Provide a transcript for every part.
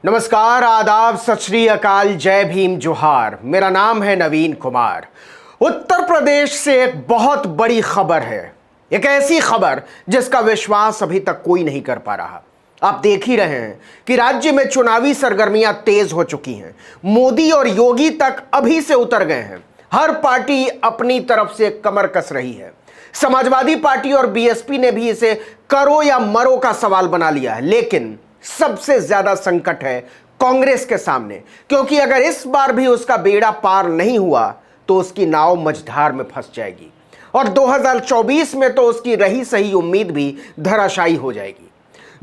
नमस्कार, आदाब, सत श्री अकाल, जय भीम, जोहार। मेरा नाम है नवीन कुमार। उत्तर प्रदेश से एक बहुत बड़ी खबर है, एक ऐसी खबर जिसका विश्वास अभी तक कोई नहीं कर पा रहा। आप देख ही रहे हैं कि राज्य में चुनावी सरगर्मियां तेज हो चुकी हैं। मोदी और योगी तक अभी से उतर गए हैं। हर पार्टी अपनी तरफ से कमर कस रही है। समाजवादी पार्टी और बीएसपी ने भी इसे करो या मरो का सवाल बना लिया है। लेकिन सबसे ज्यादा संकट है कांग्रेस के सामने, क्योंकि अगर इस बार भी उसका बेड़ा पार नहीं हुआ तो उसकी नाव मझधार में फंस जाएगी और 2024 में तो उसकी रही सही उम्मीद भी धराशायी हो जाएगी।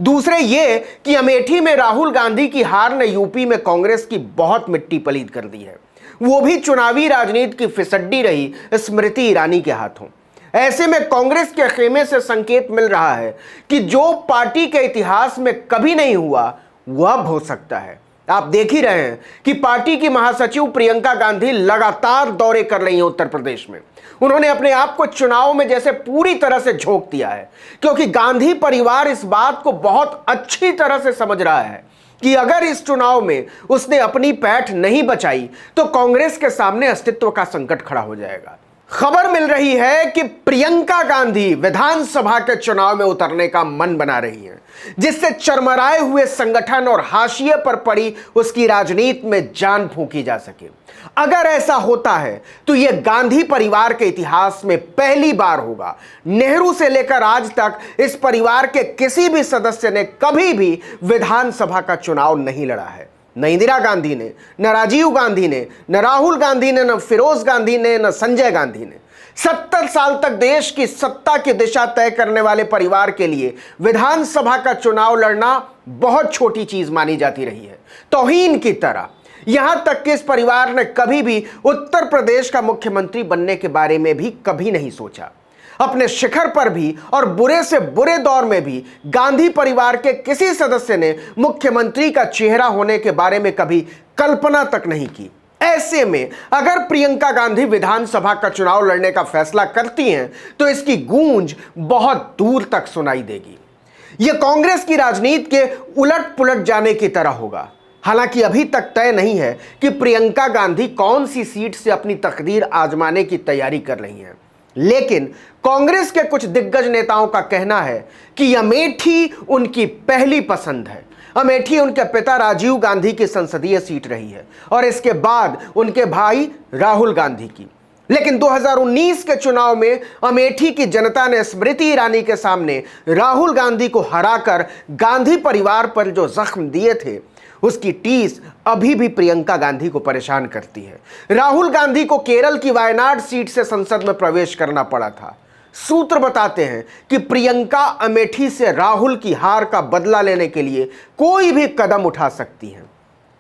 दूसरे ये कि अमेठी में राहुल गांधी की हार ने यूपी में कांग्रेस की बहुत मिट्टी पलीद कर दी है, वो भी चुनावी राजनीति की फिसड्डी रही स्मृति ईरानी के हाथों। ऐसे में कांग्रेस के खेमे से संकेत मिल रहा है कि जो पार्टी के इतिहास में कभी नहीं हुआ वह अब हो सकता है। आप देख ही रहे हैं कि पार्टी की महासचिव प्रियंका गांधी लगातार दौरे कर रही हैं उत्तर प्रदेश में। उन्होंने अपने आप को चुनाव में जैसे पूरी तरह से झोंक दिया है, क्योंकि गांधी परिवार इस बात को बहुत अच्छी तरह से समझ रहा है कि अगर इस चुनाव में उसने अपनी पैठ नहीं बचाई तो कांग्रेस के सामने अस्तित्व का संकट खड़ा हो जाएगा। खबर मिल रही है कि प्रियंका गांधी विधानसभा के चुनाव में उतरने का मन बना रही हैं, जिससे चरमराए हुए संगठन और हाशिए पर पड़ी उसकी राजनीति में जान फूंकी जा सके। अगर ऐसा होता है तो यह गांधी परिवार के इतिहास में पहली बार होगा। नेहरू से लेकर आज तक इस परिवार के किसी भी सदस्य ने कभी भी विधानसभा का चुनाव नहीं लड़ा है। न इंदिरा गांधी ने, न राजीव गांधी ने, न राहुल गांधी ने, न फिरोज गांधी ने, न संजय गांधी ने। 70 साल तक देश की सत्ता की दिशा तय करने वाले परिवार के लिए विधानसभा का चुनाव लड़ना बहुत छोटी चीज मानी जाती रही है, तौहीन की तरह। यहां तक कि इस परिवार ने कभी भी उत्तर प्रदेश का मुख्यमंत्री बनने के बारे में भी कभी नहीं सोचा। अपने शिखर पर भी और बुरे से बुरे दौर में भी गांधी परिवार के किसी सदस्य ने मुख्यमंत्री का चेहरा होने के बारे में कभी कल्पना तक नहीं की। ऐसे में अगर प्रियंका गांधी विधानसभा का चुनाव लड़ने का फैसला करती हैं तो इसकी गूंज बहुत दूर तक सुनाई देगी। यह कांग्रेस की राजनीति के उलट पुलट जाने की तरह होगा। हालांकि अभी तक तय नहीं है कि प्रियंका गांधी कौन सी सीट से अपनी तकदीर आजमाने की तैयारी कर रही हैं, लेकिन कांग्रेस के कुछ दिग्गज नेताओं का कहना है कि अमेठी उनकी पहली पसंद है। अमेठी उनके पिता राजीव गांधी की संसदीय सीट रही है और इसके बाद उनके भाई राहुल गांधी की। लेकिन 2019 के चुनाव में अमेठी की जनता ने स्मृति ईरानी के सामने राहुल गांधी को हराकर गांधी परिवार पर जो जख्म दिए थे उसकी टीस अभी भी प्रियंका गांधी को परेशान करती है। राहुल गांधी को केरल की वायनाड सीट से संसद में प्रवेश करना पड़ा था। सूत्र बताते हैं कि प्रियंका अमेठी से राहुल की हार का बदला लेने के लिए कोई भी कदम उठा सकती हैं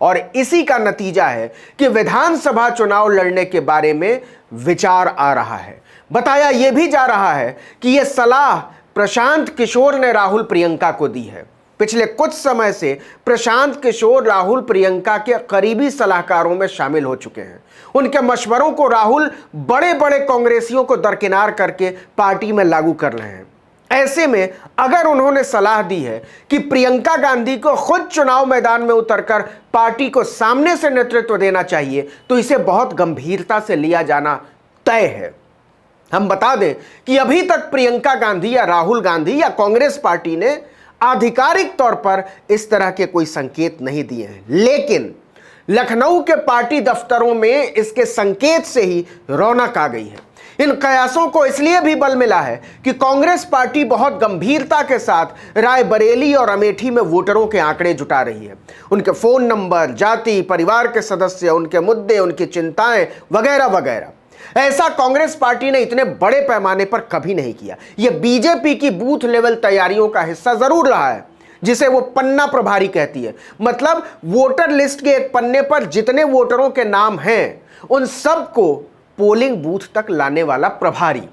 और इसी का नतीजा है कि विधानसभा चुनाव लड़ने के बारे में विचार आ रहा है। बताया यह भी जा रहा है कि यह सलाह प्रशांत किशोर ने राहुल प्रियंका को दी है। पिछले कुछ समय से प्रशांत किशोर राहुल प्रियंका के करीबी सलाहकारों में शामिल हो चुके हैं। उनके मशवरों को राहुल बड़े बड़े कांग्रेसियों को दरकिनार करके पार्टी में लागू कर रहे हैं। ऐसे में अगर उन्होंने सलाह दी है कि प्रियंका गांधी को खुद चुनाव मैदान में उतरकर पार्टी को सामने से नेतृत्व देना चाहिए तो इसे बहुत गंभीरता से लिया जाना तय है। हम बता दें कि अभी तक प्रियंका गांधी या राहुल गांधी या कांग्रेस पार्टी ने आधिकारिक तौर पर इस तरह के कोई संकेत नहीं दिए हैं, लेकिन लखनऊ के पार्टी दफ्तरों में इसके संकेत से ही रौनक आ गई है। इन कयासों को इसलिए भी बल मिला है कि कांग्रेस पार्टी बहुत गंभीरता के साथ रायबरेली और अमेठी में वोटरों के आंकड़े जुटा रही है। उनके फोन नंबर, जाति, परिवार के सदस्य, उनके मुद्दे, उनकी चिंताएं वगैरह वगैरह। ऐसा कांग्रेस पार्टी ने इतने बड़े पैमाने पर कभी नहीं किया। यह बीजेपी की बूथ लेवल तैयारियों का हिस्सा जरूर रहा है, जिसे वो पन्ना प्रभारी कहती है। मतलब वोटर लिस्ट के एक पन्ने पर जितने वोटरों के नाम हैं उन सबको पोलिंग बूथ तक लाने वाला प्रभारी।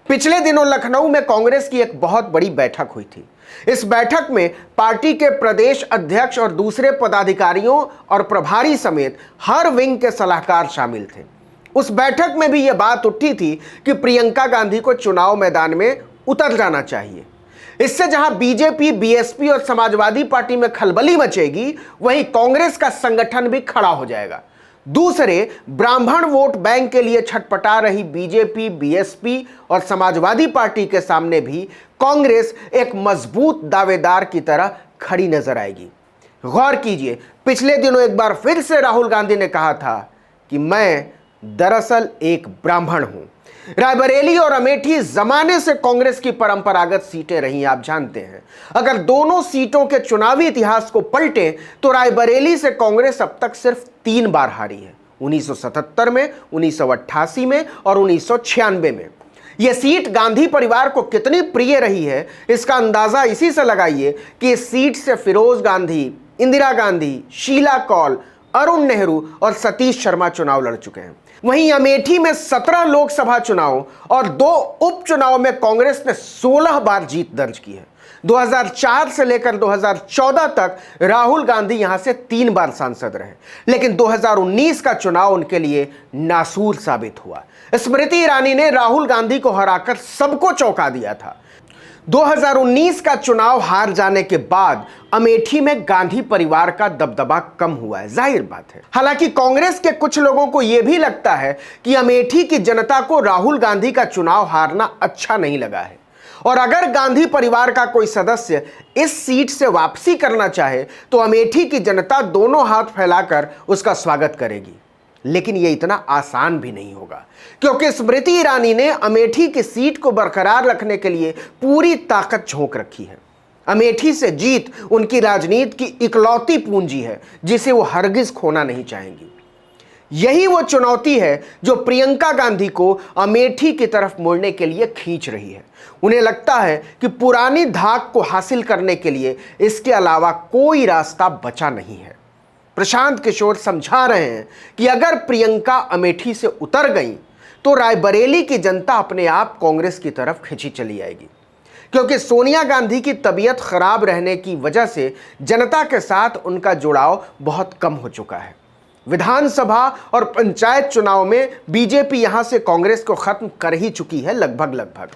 पिछले दिनों लखनऊ में कांग्रेस की एक बहुत बड़ी बैठक हुई थी। इस बैठक में पार्टी के प्रदेश अध्यक्ष और दूसरे पदाधिकारियों और प्रभारी समेत हर विंग के सलाहकार शामिल थे। उस बैठक में भी यह बात उठी थी कि प्रियंका गांधी को चुनाव मैदान में उतर जाना चाहिए। इससे जहां बीजेपी, बीएसपी और समाजवादी पार्टी में खलबली मचेगी, वहीं कांग्रेस का संगठन भी खड़ा हो जाएगा। दूसरे, ब्राह्मण वोट बैंक के लिए छटपटा रही बीजेपी, बीएसपी और समाजवादी पार्टी के सामने भी कांग्रेस एक मजबूत दावेदार की तरह खड़ी नजर आएगी। गौर कीजिए, पिछले दिनों एक बार फिर से राहुल गांधी ने कहा था कि मैं दरअसल एक ब्राह्मण हूं। रायबरेली और अमेठी जमाने से कांग्रेस की परंपरागत सीटें रही, आप जानते हैं। अगर दोनों सीटों के चुनावी इतिहास को पलटें तो रायबरेली से कांग्रेस अब तक सिर्फ 3 बार हारी है, 1977 में, 1988 में और 1996 में। यह सीट गांधी परिवार को कितनी प्रिय रही है, इसका अंदाजा इसी से लगाइए कि इस सीट से फिरोज गांधी, इंदिरा गांधी, शीला कौल, अरुण नेहरू और सतीश शर्मा चुनाव लड़ चुके हैं। वहीं अमेठी में 17 लोकसभा चुनाव और 2 उपचुनाव में कांग्रेस ने 16 बार जीत दर्ज की है। 2004 से लेकर 2014 तक राहुल गांधी यहां से 3 बार सांसद रहे, लेकिन 2019 का चुनाव उनके लिए नासूर साबित हुआ। स्मृति ईरानी ने राहुल गांधी को हराकर सबको चौंका दिया था। 2019 का चुनाव हार जाने के बाद अमेठी में गांधी परिवार का दबदबा कम हुआ है, जाहिर बात है। हालांकि कांग्रेस के कुछ लोगों को यह भी लगता है कि अमेठी की जनता को राहुल गांधी का चुनाव हारना अच्छा नहीं लगा है, और अगर गांधी परिवार का कोई सदस्य इस सीट से वापसी करना चाहे तो अमेठी की जनता दोनों हाथ फैलाकर उसका स्वागत करेगी। लेकिन यह इतना आसान भी नहीं होगा, क्योंकि स्मृति ईरानी ने अमेठी की सीट को बरकरार रखने के लिए पूरी ताकत झोंक रखी है। अमेठी से जीत उनकी राजनीति की इकलौती पूंजी है जिसे वो हरगिज खोना नहीं चाहेंगी। यही वो चुनौती है जो प्रियंका गांधी को अमेठी की तरफ मुड़ने के लिए खींच रही है। उन्हें लगता है कि पुरानी धाक को हासिल करने के लिए इसके अलावा कोई रास्ता बचा नहीं है। प्रशांत किशोर समझा रहे हैं कि अगर प्रियंका अमेठी से उतर गई तो रायबरेली की जनता अपने आप कांग्रेस की तरफ खिंची चली आएगी, क्योंकि सोनिया गांधी की तबीयत खराब रहने की वजह से जनता के साथ उनका जुड़ाव बहुत कम हो चुका है। विधानसभा और पंचायत चुनाव में बीजेपी यहां से कांग्रेस को खत्म कर ही चुकी है लगभग।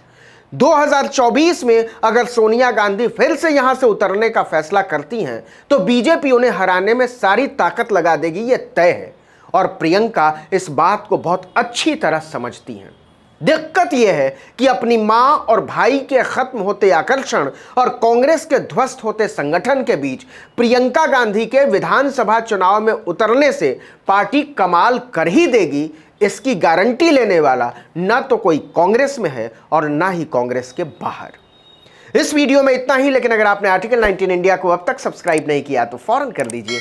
2024 में अगर सोनिया गांधी फिर से यहां से उतरने का फैसला करती हैं तो बीजेपी उन्हें हराने में सारी ताकत लगा देगी, यह तय है। और प्रियंका इस बात को बहुत अच्छी तरह समझती हैं। दिक्कत यह है कि अपनी मां और भाई के खत्म होते आकर्षण और कांग्रेस के ध्वस्त होते संगठन के बीच प्रियंका गांधी के विधानसभा चुनाव में उतरने से पार्टी कमाल कर ही देगी, इसकी गारंटी लेने वाला ना तो कोई कांग्रेस में है और ना ही कांग्रेस के बाहर। इस वीडियो में इतना ही, लेकिन अगर आपने आर्टिकल 19 इंडिया को अब तक सब्सक्राइब नहीं किया तो फौरन कर दीजिए।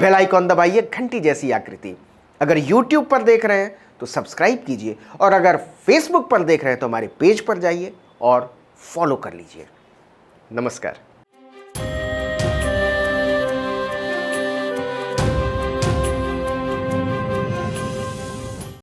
बेल आइकॉन दबाइए, घंटी जैसी आकृति। अगर यूट्यूब पर देख रहे हैं तो सब्सक्राइब कीजिए, और अगर फेसबुक पर देख रहे हैं तो हमारे पेज पर जाइए और फॉलो कर लीजिए। नमस्कार।